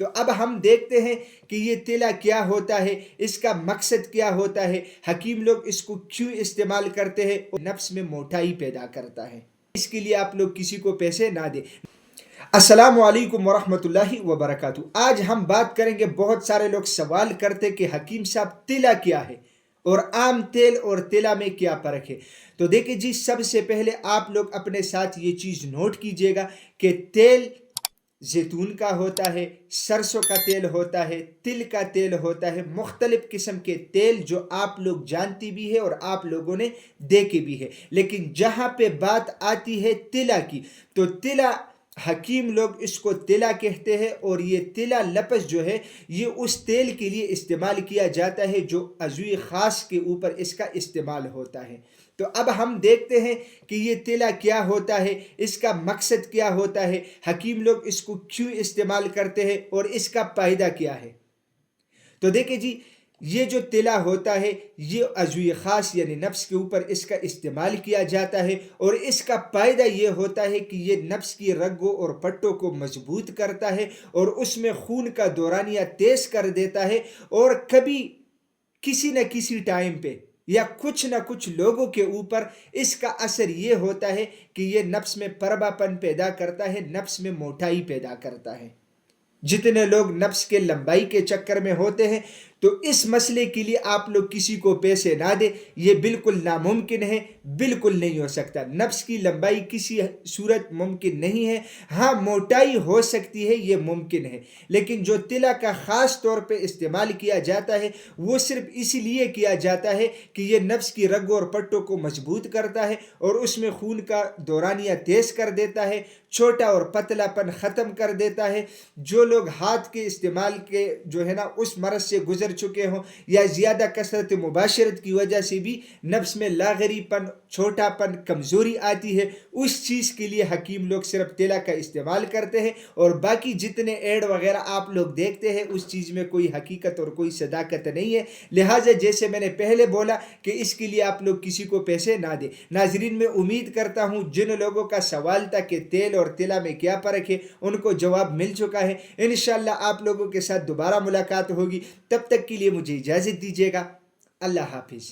تو اب ہم دیکھتے ہیں کہ یہ تلا کیا ہوتا ہے، اس کا مقصد کیا ہوتا ہے، حکیم لوگ اس کو کیوں استعمال کرتے ہیں، اور نفس میں موٹائی پیدا کرتا ہے، اس کے لیے آپ لوگ کسی کو پیسے نہ دیں۔ السلام علیکم ورحمۃ اللہ وبرکاتہ۔ آج ہم بات کریں گے، بہت سارے لوگ سوال کرتے کہ حکیم صاحب تلا کیا ہے اور عام تیل اور تلا میں کیا فرق ہے؟ تو دیکھیں جی، سب سے پہلے آپ لوگ اپنے ساتھ یہ چیز نوٹ کیجئے گا کہ تیل زیتون کا ہوتا ہے، سرسوں کا تیل ہوتا ہے، تل کا تیل ہوتا ہے، مختلف قسم کے تیل جو آپ لوگ جانتی بھی ہے اور آپ لوگوں نے دیکھے بھی ہے۔ لیکن جہاں پہ بات آتی ہے تلا کی، تو تلا حکیم لوگ اس کو تلا کہتے ہیں، اور یہ تلا لفظ جو ہے یہ اس تیل کے لیے استعمال کیا جاتا ہے جو عضوی خاص کے اوپر اس کا استعمال ہوتا ہے۔ تو اب ہم دیکھتے ہیں کہ یہ تلا کیا ہوتا ہے، اس کا مقصد کیا ہوتا ہے، حکیم لوگ اس کو کیوں استعمال کرتے ہیں، اور اس کا فائدہ کیا ہے۔ تو دیکھیں جی، یہ جو تلا ہوتا ہے یہ عضوی خاص یعنی نفس کے اوپر اس کا استعمال کیا جاتا ہے، اور اس کا فائدہ یہ ہوتا ہے کہ یہ نفس کی رگوں اور پٹوں کو مضبوط کرتا ہے، اور اس میں خون کا دورانیہ تیز کر دیتا ہے، اور کبھی کسی نہ کسی ٹائم پہ یا کچھ نہ کچھ لوگوں کے اوپر اس کا اثر یہ ہوتا ہے کہ یہ نفس میں پربا پن پیدا کرتا ہے، نفس میں موٹائی پیدا کرتا ہے۔ جتنے لوگ نفس کے لمبائی کے چکر میں ہوتے ہیں، تو اس مسئلے کے لیے آپ لوگ کسی کو پیسے نہ دیں، یہ بالکل ناممکن ہے، بالکل نہیں ہو سکتا۔ نفس کی لمبائی کسی صورت ممکن نہیں ہے، ہاں موٹائی ہو سکتی ہے، یہ ممکن ہے، لیکن جو تلا کا خاص طور پہ استعمال کیا جاتا ہے وہ صرف اسی لیے کیا جاتا ہے کہ یہ نفس کی رگوں اور پٹوں کو مضبوط کرتا ہے، اور اس میں خون کا دورانیہ تیز کر دیتا ہے، چھوٹا اور پتلا پن ختم کر دیتا ہے۔ جو لوگ ہاتھ کے استعمال کے جو ہے نا اس مرض سے گزر چکے ہوں، یا زیادہ کثرت مباشرت کی وجہ سے بھی نفس میں لاغری پن، چھوٹا پن، کمزوری آتی ہے، اس چیز کے لیے حکیم لوگ صرف تلا کا استعمال کرتے ہیں، اور باقی جتنے ایڈ وغیرہ آپ لوگ دیکھتے ہیں اس چیز میں کوئی حقیقت اور کوئی صداقت نہیں ہے۔ لہٰذا جیسے میں نے پہلے بولا کہ اس کے لیے آپ لوگ کسی کو پیسے نہ دیں۔ ناظرین، میں امید کرتا ہوں جن لوگوں کا سوال تھا کہ تیل اور تلا میں کیا فرق ہے ان کو جواب مل چکا ہے۔ انشاءاللہ آپ لوگوں کے ساتھ دوبارہ ملاقات ہوگی، تب تک کے لیے مجھے اجازت دیجیے گا۔ اللہ حافظ۔